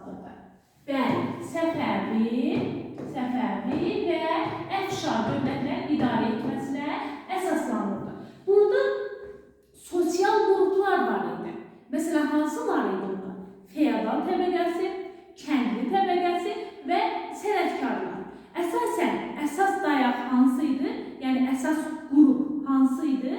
adlandırdı. Bəli, Səfəvi və Əfşar dövlətlərin idarə etməsinə əsaslanırdı. Burada sosial qruplar var idi. Məsələn, hansılar idi bunlar? Feodal təbəqəsi, kəndli təbəqəsi və sənətkarlar. Əsasən, əsas dayaq hansı idi? Yəni, əsas qrup hansı idi?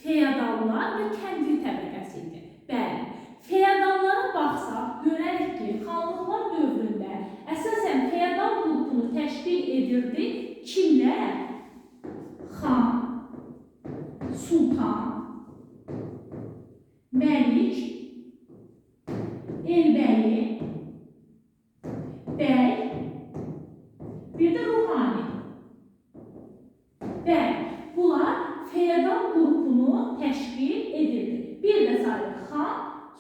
Feodallar və kəndli təbəqəsi idi. Bəli, feodallara baxsaq, görərik ki, xanlıqlar dövründə əsasən feodal qrupunu təşkil edirdi kimlər? Xan, sultan, məlik, elbəyi, bəy, bir də ruhani. Bəli, bunlar feodal qrupunu təşkil edirdi. Bir də sayılır xan,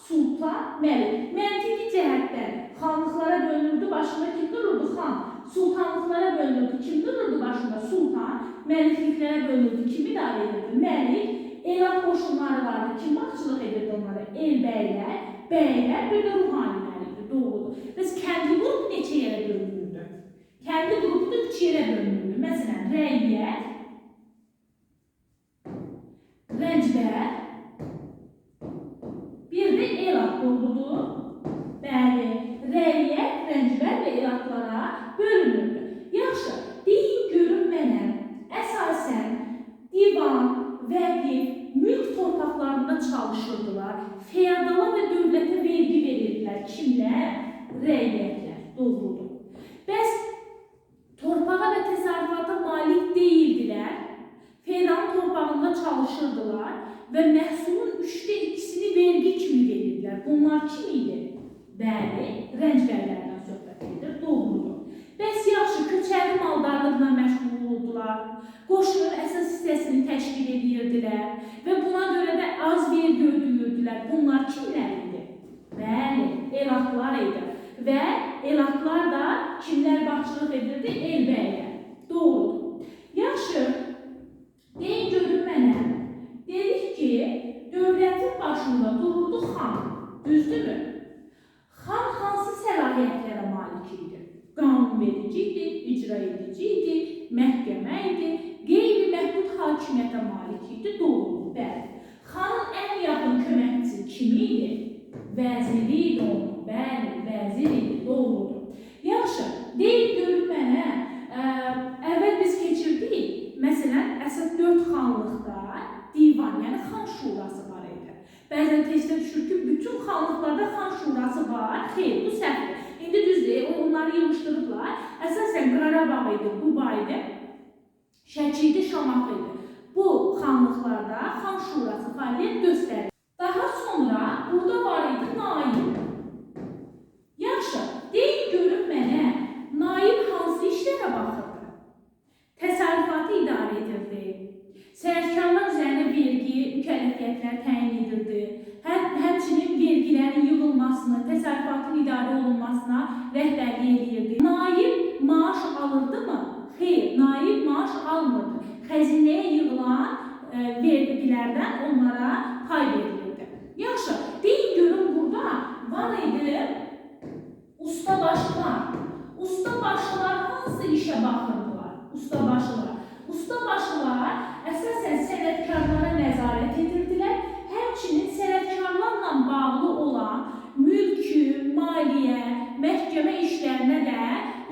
sultan, məlik. Məntiqi cəhətdən xanlıqlara bölünürdü, başında kim dururdu? Xan. Sultanlıqlara bölünürdü, kim dururdu başında? Sultan. Məlikliklərə bölünürdü, kim idarə edirdi? Məlik. Elat qoşunları vardı, kim başçılıq edirdi onlara? Elbəylər, bəylər, bir də ruhanilər idi, doğrudur. Bəs kəndli qrup neçə yerə bölünürdü? Kəndli qrupu da 3 yerə bölünürdü. Məsələn, rəiyyət, rəncbər, bir də elat, doğrudur. Bəli, rəiyyət, rəncbər və elatlara bölünürdü. Yaxşı, deyin görün mənə, əsasən divan, vəqif, mülk torpaqlarında çalışırdılar. Feodala və dövlətə vergi verirdilər. Kimlər? Rəiyyətlər, doğrudur. Bəs torpağa və təsərrüfata malik deyildilər. Feodalın torpağında çalışırdılar və məhsulun 2/3-ni vergi kimi verirdilər. Bunlar kim idi? Bəli, rəncbərlərdən söhbət edir, doğrudur. Bəs yaxşı, köçəri maldarlıqla məşğul oldular, qoşunun əsas hissəsini təşkil edirdilər və buna görə də az vergi ödəyirdilər. Bunlar kimlər idi? Bəli, elatlar idi və elatlar da kimlər başçılıq edirdi? Elbəylər, doğrudur. Yaxşı, deyin görün mənə, dedik ki, dövlətin başında dururdu xan, düzdürmü? Xan hansı səlahiyyətlərə malik idi? Qanunverici idi, icra edici idi, məhkəmə idi, qeyri-məhdud hakimiyyətə malik idi, doğrudur, bəli. Xanın ən yaxın köməkçisi kim idi? Vəziri idi onun, bəli, vəzir idi, doğrudur. Yaxşı, deyin görün mənə, əvvəl biz keçirdik, məsələn, əsas 4 xanlıqda divan, yəni xan şurası var idi. Bəzən testə düşür ki, bütün xanlıqlarda xan şurası var, xeyr, bu səhvdir. İndi düzdür, onları yığışdırıblar. Əsasən Qarabağ idi, Quba idi, Şəki idi, Şamaxı idi. Bu xanlıqlarda xan şurası fəaliyyət göstərir. Daha sonra burada var idi naib. Yaxşı, deyin görün mənə, naib hansı işlərə baxırdı? Təsərrüfatı idarə edirdi. Sənətkarlar üzərinə vergi, mükəlləfiyyətlər təyin edirdi. Həmçinin vergilərin yığılmasını, təsərrüfatın idarə olunmasına rəhbərlik edirdi. Naib maaş alırdı mı? Xeyr, naib maaş almırdı. Xəzinəyə yığılan vergilərdən onlara pay verilirdi. Yaxşı, deyin görün burada var idi ustabaşılar. Ustabaşılar hansı işə baxırdılar? Ustabaşılar əsasən sənətkarlara nəzarət edirdilər. Həmçinin sənətkarlarla bağlı olan mülkü, maliyyə, məhkəmə işlərinə də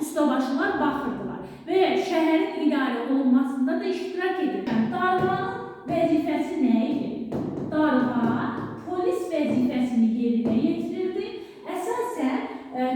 ustabaşılar baxırdılar və şəhərin idarə olunmasında da iştirak edirlər. Darğanın vəzifəsi nə idi? Darğa polis vəzifəsini yerinə yetirirdi. Əsasən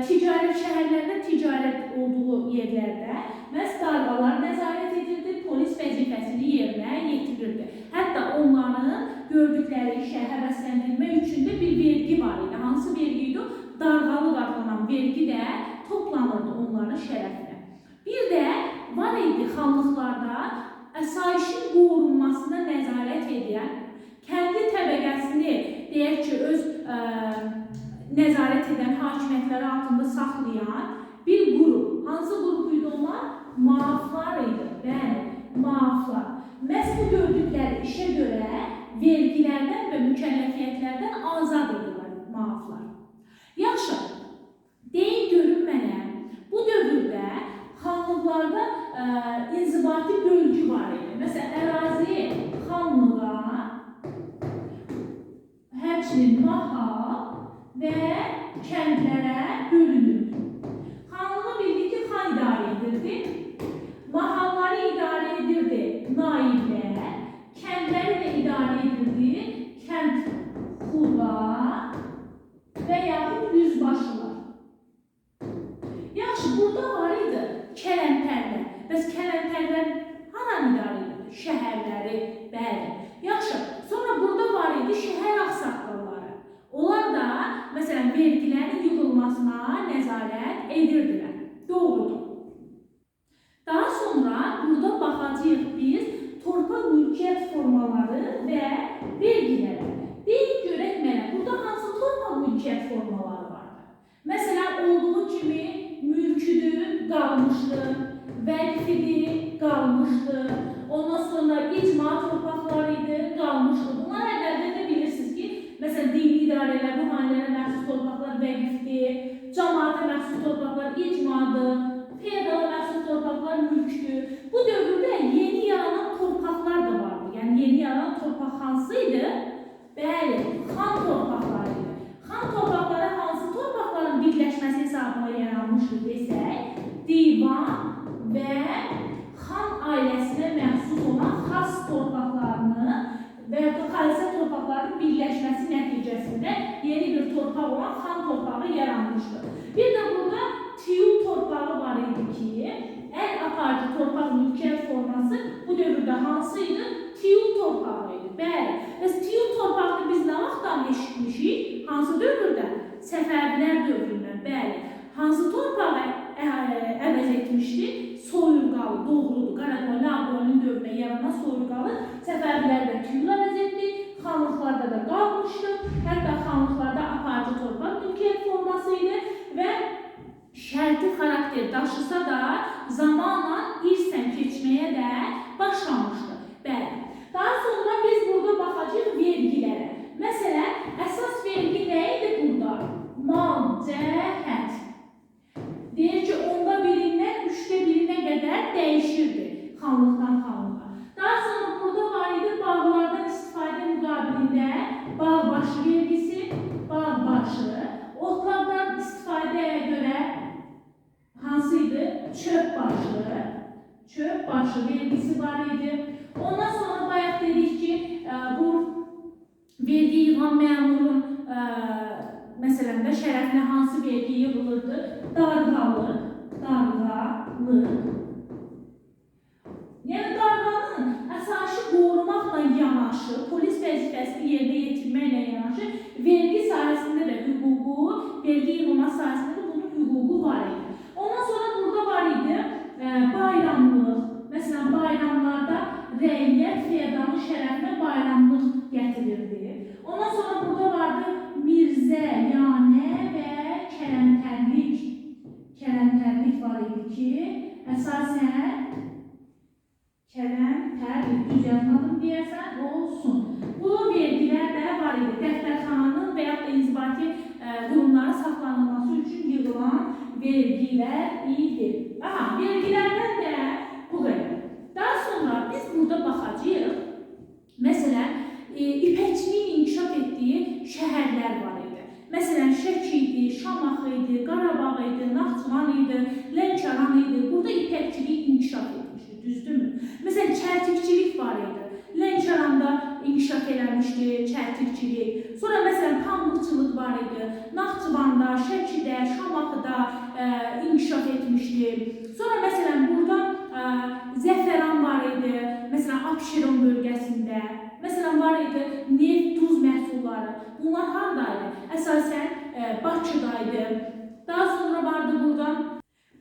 ticarət şəhərlərdə ticarət olduğu yerlərdə məhz darğalar nəzarət edirdi, polis vəzifəsini yerinə yetirirdi. Hətta onların gördükləri işə həvəsləndirmək üçün də bir vergi var idi. Hansı vergi idi? Darğalıq adlanan vergi də toplanırdı onların şərəfinə. Bir də var idi xanlıqlarda əsayişin qorunmasına nəzarət edən, kəndi təbəqəsini deyək ki, öz nəzarət edən hakimiyyətləri altında saxlayan bir qrup. Hansı qrup idi onlar? Maaflar idi. Bəli, maaflar. Məhz bu gördükləri işə görə vergilərdən və mükəlləfiyyətlərdən azad edilir maaflar. Yaxşı, deyin və kəndlərə bölünür. Xanlığı bildik ki, xan idarə edirdi. Mahalları idarə edirdi naiblər. Kəndləri də idarə edirdi kənd xudlar və yaxud yüzbaşılar. Yaxşı, burada var idi kələntərlər. Bəs kələntərlər haranı idarə edirdi? Şəhərləri, bəli. Yaxşı, sonra burada var idi şəhər ağsaqqalları. Onlar da, məsələn, vergilərin yığılmasına nəzarət edirdilər. Doğrudur. Daha sonra burada baxacağıq biz torpaq mülkiyyət formaları və vergilərə. Deyin görək mənə, burada hansı torpaq mülkiyyət formaları vardır? Məsələn, olduğu kimi mülküdür, qalmışdı, vəqfidir, qalmışdı, ondan sonra icma torpaqları idi, qalmışdı. Bunlar əllərdə də bilirsiniz ki, məsələn, dini idarələr, ruhanilərə məxsus torpaqlar vəqfdir, cəmaata məxsus torpaqlar icmadır, feodala məxsus torpaqlar mülkdür. Bu dövrdə yeni yaranan torpaqlar da vardı. Yəni, yeni yaranan torpaq hansı idi? Bəli, xan torpaqları idi. Xan torpaqları hansı torpaqların birləşməsi hesabına yaranmışdır desək, divan və xan ailəsinə məxsus olan xas torpaqlarını və ya da xalisə torpaqların birləşməsi nəticəsində yeni bir torpaq olan xan torpağı yaranmışdır. Bir də burada tiyul torpağı var idi ki, ən aparıcı torpaq mülkiyyət forması bu dövrdə hansı idi? Tiyul torpağı idi. Bəli, bəs tiyul torpağını biz nə vaxtdan eşitmişik? Hansı dövrdə? Səfəvilər dövründən, bəli. Hansı torpağı əvəz etmişdi? Soyurqalı, doğrudur. Qaraqoyunlu, Ağqoyunlu dövrünə yaranan soyurqalı Səfəvilərdə tiyul əvəz etdi, xanlıqlarda da qalmışdı. Hətta xanlıqlarda aparıcı torpaq mülkiyyət forması idi və şərti xarakter daşısa da zamanla irsən keçməyə də başlamışdı. Bəli. Daha sonra biz burada baxacağıq vergilərə. Məsələn, əsas vergi nə idi burada? Mal, cəhət. Deyir ki, onda birindən 1/3-ə qədər dəyişirdi xanlıqdan xanlığa. Daha sonra burada var idi bağlardan istifadə müqabilində bağbaşı vergisi, bağbaşı, otlardan istifadəyə görə hansı idi? Çöp başı vergisi var idi. Ondan sonra bayaq dedik ki, bu vergi yığan məmurun məsələn də şərəfinə hansı vergi yığılırdı? Darğalıq. Yəni, darğanın əsaşı qorumaqla yanaşı, polis vəzifəsini yerinə yetirməklə yanaşı, vergi sahəsində də hüququ, vergi yığılma sahəsində də bunun hüququ var idi. Ondan sonra burada var idi bayramlıq. Məsələn, bayramlarda rəiyyət feodalın şərəfinə bayramlıq gətirirdi. Ondan sonra burada vardı mirzə, yanə və kələntərlik var idi ki, əsasən kələntərlik, düz yazmadım deyəsən, olsun. Bu vergilər də var idi. Dəftərxananın və yaxud da inzibati qurumların saxlanılması üçün yığılan vergilər idi. Vergilərdən də bu qədər. Daha sonra biz burada baxacağıq. Məsələn, ipəkçiliyin inkişaf etdiyi şəhərlər var idi. Məsələn, Şəki idi, Şamax idi, Qarabağ idi, Naxçıvan idi, Lənkəran idi. Burada ipəkçilik inkişaf etmişdi, düzdürmü? Məsələn, çəltikçilik var idi. Lənkəranda inkişaf eləmişdi, çəltikçilik. Sonra məsələn, pambıqçılıq var idi. Naxçıvanda, Şəkidə, Şamaxıda inkişaf etmişdi. Sonra məsələn, burada zəfəran var idi. Məsələn, Abşeron bölgəsində. Məsələn, var idi neft, duz məhsulları. Bunlar haradaydı? Əsasən Bakıdaydı. Daha sonra vardı burada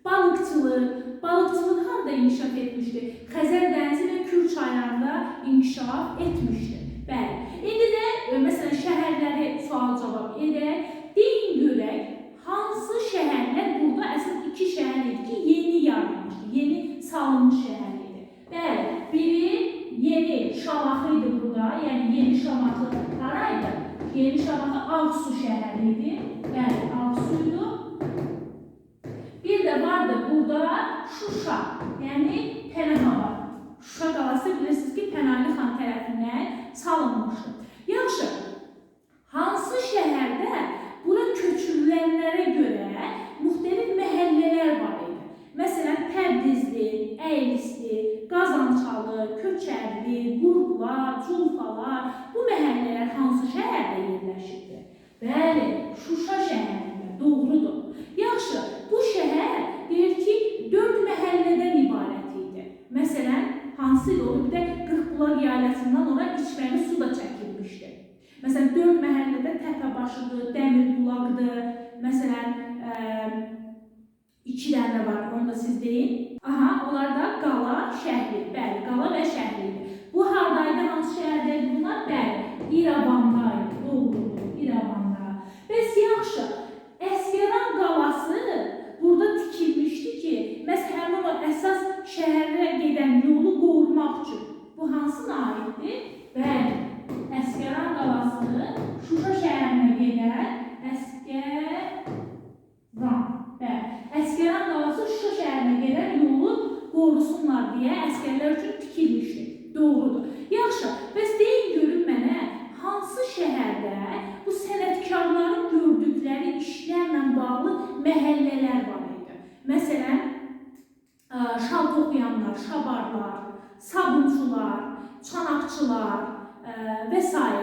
balıqçılıq. Balıqçılıq harada inkişaf etmişdi? Xəzər dənizi və Kür çaylarında inkişaf etmişdi. Bəli. İndi də məsələn şəhərləri sual-cavab edək. Deyin görək, hansı şəhərlər burada əslində iki şəhər idi ki, yeni yaranmışdı, yeni salınmış şəhər idi. Bəli, biri yeni Şamaxı idi burada, yəni yeni Şamaxı haraydı? Yeni Şamaxı Ağsu şəhəri idi. Bəli, Ağsu idi. Bir də vardı burada Şuşa, yəni Pənahava. Şuşa qalası bilirsiniz ki, Pənahlı xan tərəfindən salınmışdı. Yaxşı, hansı şəhərdə bura Məsələn, 4 məhəllədə Təpəbaşıdır, Dəmirbulaqdır. Məsələn, 2 dənə var, onu da siz deyin. Aha, onlar da Qala, şəhri. Bəli, Qala və şəhridir. Bu hardaydı, hansı şəhərdəydi bunlar? Bəli, İrəvandaydı. Doğrudur, İrəvanda. Bəs yaxşı, Əsgəran qalası burada tikilmişdi ki, həmin o əsas şəhərə gedən yolu qorumaq üçün. Bu hansına aiddir? Bəli, Əsgəran qalası Şuşa şəhərinə gedən Əsgəran qalası Şuşa şəhərinə gedən yolu qorusunlar deyə əsgərlər üçün tikilmişdir. Doğrudur. Yaxşı, bəs deyin görün mənə, hansı şəhərdə bu sənətkarların gördükləri işlərlə bağlı məhəllələr var idi? Məsələn, şal toxuyanlar, şabarlar, sabunçular, çanaqçılar və s.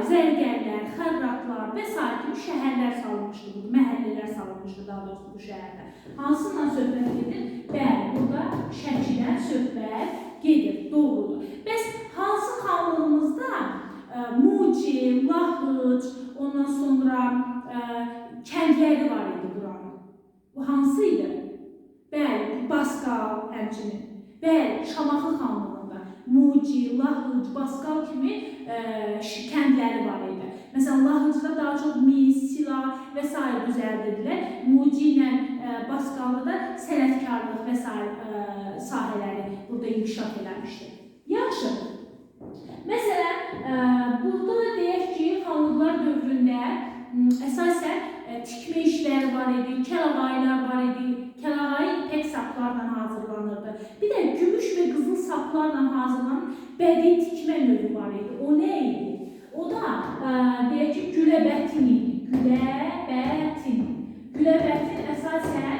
zərgərlər, xərratlar və s. kimi şəhərlər salınmışdı, məhəllələr salınmışdı daha doğrusu bu şəhərdə. Hansından söhbət gedir? Bəli, burada Şəkidən söhbət gedir, doğrudur. Bəs hansı xanlığımızda Muci, Lahıc, ondan sonra kəndləri var idi buranın? Bu hansı idi? Bəli, Baskal həmçinin. Bəli, Şamaxı xanlığında Muci, Lahıc, Baskal kimi kəndləri var idi. Məsələn, Lahıcda daha çox mis, silah və s. düzəldirdilər. Muci ilə Baskalda da sənətkarlıq və s. sahələri burada inkişaf eləmişdi. Yaxşı. Məsələn, burada deyək ki, xanlıqlar dövründə əsasən tikmə işləri var idi, kəlağaylar var idi. Kəlağayı ipək saplarla hazırlanırdı. Bir də gümüş və qızıl saplarla hazırlanan bədii tikmə növü var idi. O nə idi? O da deyək ki, güləbətin idi. Güləbətin. Güləbətin əsasən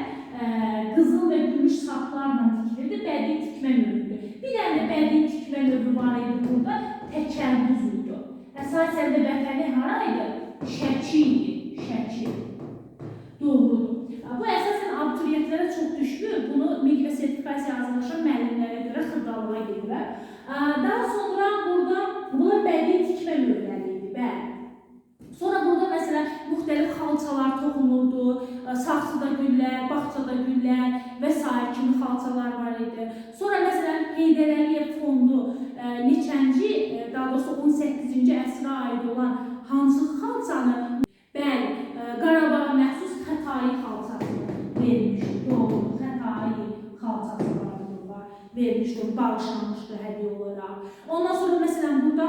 qızıl və gümüş saplarla tikilirdi. Bədii tikmə növüdür. Bir dənə bədii tikmə növü var idi burada. Təkərbüz idi. Əsasən də vətəni haraydı? Şəki idi. Şəki. Doğrudur. Bu əsasən abituriyentlərə çox düşmür. Bunu MİQ və sertifikasiya hazırlaşan müəllimlərə görə xırdalığa gedirlər. Daha sonra burada bunlar bədii tikmə növləri idi. Bəli. Sonra burada məsələn müxtəlif xalçalar toxunurdu. Saxçıda güllər, bağçada güllər və s. kimi xalçalar var idi. Sonra məsələn Heydər Əliyev fondu neçənci, daha doğrusu 18-ci əsrə aid olan hansı xalçanı? Bəli, Qarabağa məxsus Xətai xalçası verilmişdir. Doğru, Xətai xalçası var, verilmişdir, bağışlanmışdır hədiyyə olaraq. Ondan sonra məsələn burada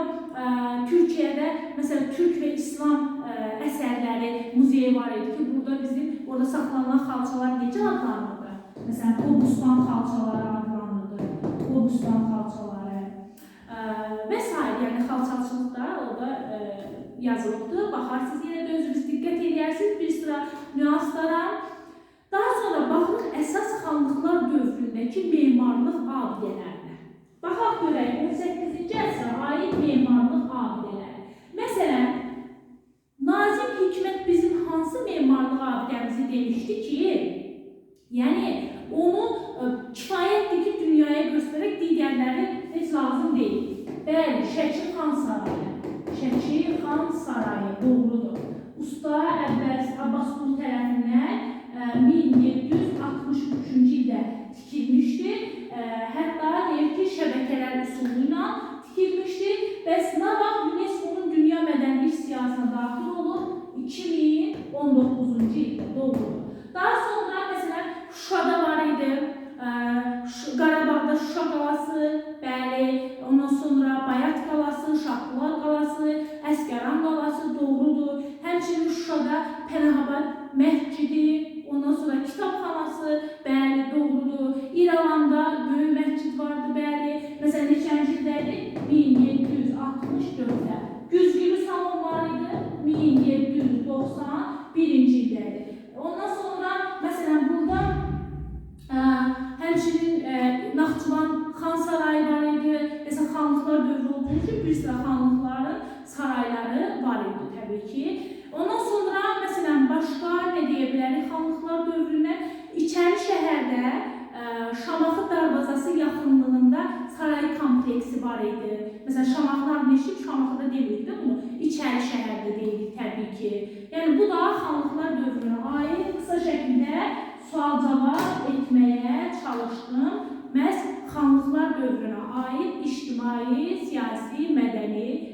Türkiyədə məsələn Türk və İslam əsərləri muzeyi var idi ki, burada bizim orada saxlanılan xalçalar necə adlanırdı? Məsələn, Qobustan xalçaları adlanırdı, Qobustan xalçaları və s. Yəni xalçaçılıqda orada yazılıbdır. Baxarsınız, yenə də özünüz diqqət edərsiniz bir sıra nüanslara. Daha sonra baxırıq əsas xanlıqlar dövründəki memarlıq abidələrinə. Baxaq görək 18-ci əsrə aid memarlıq abidələri. Məsələn, Nazim Hikmət bizim hansı memarlıq abidəmizi demişdi ki, yəni onu kifayətdir ki, dünyaya göstərək, digərləri heç lazım deyil. Bəli, Şəki Xan Sarayı. Şəki Xan Sarayı, doğrudur. Usta Əbbəs Abbasqulu tərəfindən 1763-cü ildə tikilmişdir. Hətta deyir ki, şəbəkələr üsulu ilə tikilmişdir. Bəs nə vaxt UNESCO-nun dünya mədənilik siyasətine daxil olur? 2019-cu ildə, doğrudur. Daha sonra məsələn Şuşada var idi. Qarabağda Şuşa qalası, bəli, ondan sonra Bayat qalası, Şahbulaq qalası, Əsgəran qalası, doğrudur. Həmçinin Şuşada Pənahabad məscidi, ondan sonra kitabxanası, bəli, doğrudur. İrəvanda böyük məscid vardı, bəli. Məsələn, neçənci ildədir? 1764-də. Güzgülü salon var idi, 1791-ci ildədir. Ondan sonra, məsələn, burada həmçinin Naxçıvan Xan Sarayı var idi. Məsələn, xanlıqlar dövrü olduğu üçün bir sıra xanlıqların sarayları var idi, təbii ki. Ondan sonra, məsələn, başqa nə deyə bilərik xanlıqlar dövründən İçəri şəhərdə Şamaxı darvazası yaxınlığında kompleksi var idi. Mesela Şamaxılar meşhur, Şamaxıda demirik de bunu. İçəri şəhərdə deyir. ki, yəni bu da xanlıqlar dövrünə aid qısa şəkildə sual-cavab etməyə çalışdım. Məhz xanlıqlar dövrünə aid ictimai, siyasi, mədəni